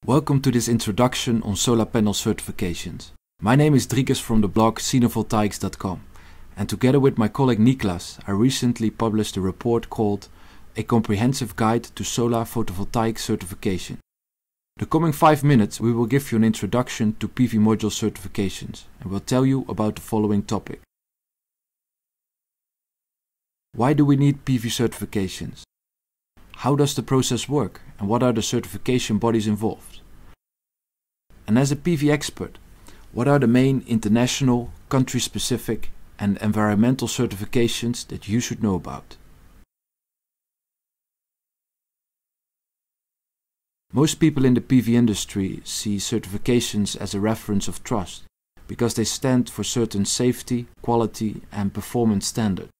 Welcome to this introduction on solar panel certifications. My name is Driekes from the blog Photovoltaics.com, and together with my colleague Niklas, I recently published a report called A Comprehensive Guide to Solar Photovoltaic Certification. The coming 5 minutes we will give you an introduction to PV module certifications and will tell you about the following topic. Why do we need PV certifications? How does the process work and what are the certification bodies involved? And as a PV expert, what are the main international, country-specific and environmental certifications that you should know about? Most people in the PV industry see certifications as a reference of trust because they stand for certain safety, quality and performance standards.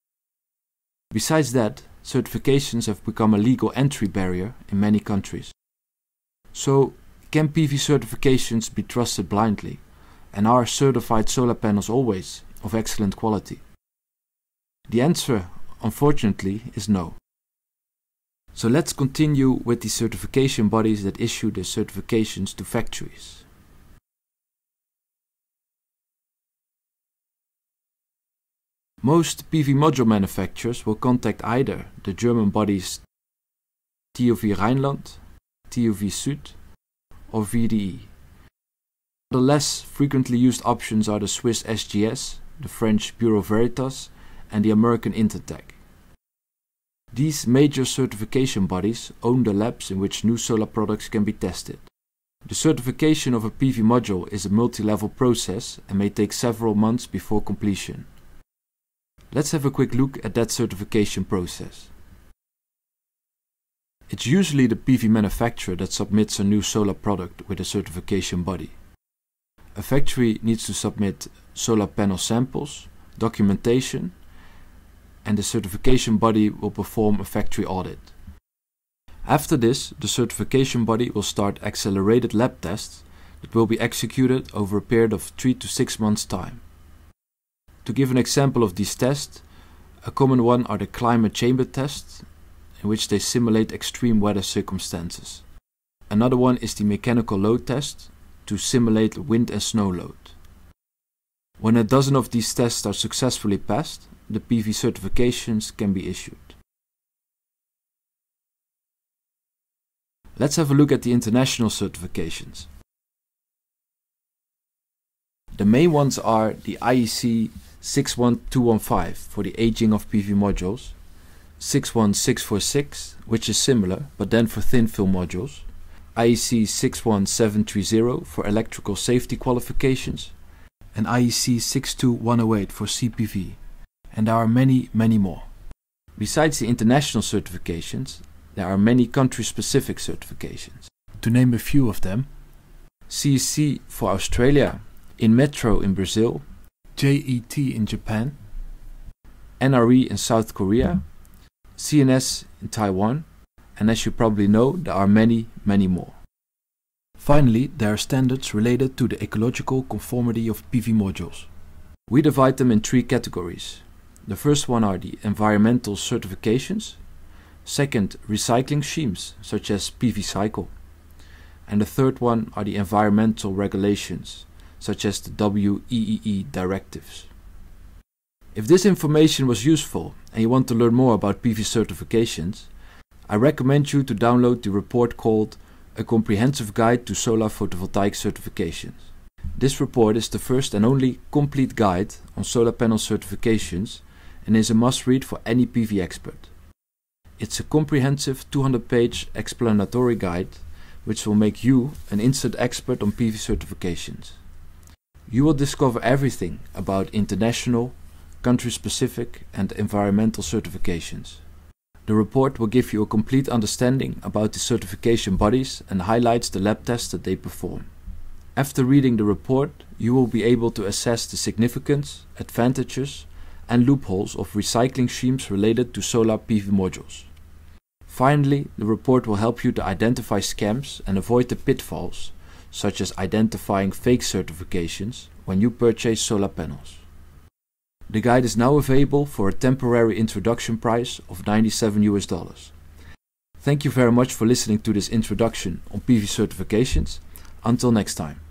Besides that, certifications have become a legal entry barrier in many countries. So, can PV certifications be trusted blindly? And are certified solar panels always of excellent quality? The answer, unfortunately, is no. So let's continue with the certification bodies that issue the certifications to factories. Most PV module manufacturers will contact either the German bodies TÜV Rheinland, TÜV Süd or VDE. The less frequently used options are the Swiss SGS, the French Bureau Veritas and the American Intertek. These major certification bodies own the labs in which new solar products can be tested. The certification of a PV module is a multi-level process and may take several months before completion. Let's have a quick look at that certification process. It's usually the PV manufacturer that submits a new solar product with a certification body. A factory needs to submit solar panel samples, documentation, and the certification body will perform a factory audit. After this, the certification body will start accelerated lab tests that will be executed over a period of 3 to 6 months' time. To give an example of these tests, a common one are the climate chamber tests, in which they simulate extreme weather circumstances. Another one is the mechanical load test, to simulate wind and snow load. When a dozen of these tests are successfully passed, the PV certifications can be issued. Let's have a look at the international certifications. The main ones are the IEC 61215 for the aging of PV modules, 61646, which is similar but then for thin film modules, IEC 61730 for electrical safety qualifications, and IEC 62108 for CPV, and there are many more. Besides the international certifications, there are many country-specific certifications. To name a few of them: CEC for Australia, INmetro in Brazil, JET in Japan, NRE in South Korea, CNS in Taiwan, and as you probably know, there are many more. Finally, there are standards related to the ecological conformity of PV modules. We divide them in 3 categories. The first one are the environmental certifications, second recycling schemes such as PV Cycle, and the third one are the environmental regulations such as the WEEE directives. If this information was useful and you want to learn more about PV certifications, I recommend you to download the report called A Comprehensive Guide to Solar Photovoltaic Certifications. This report is the first and only complete guide on solar panel certifications and is a must-read for any PV expert. It's a comprehensive 200-page explanatory guide which will make you an instant expert on PV certifications. You will discover everything about international, country-specific and environmental certifications. The report will give you a complete understanding about the certification bodies and highlights the lab tests that they perform. After reading the report, you will be able to assess the significance, advantages and loopholes of recycling schemes related to solar PV modules. Finally, the report will help you to identify scams and avoid the pitfalls, such as identifying fake certifications when you purchase solar panels. The guide is now available for a temporary introduction price of $97 US. Thank you very much for listening to this introduction on PV certifications. Until next time.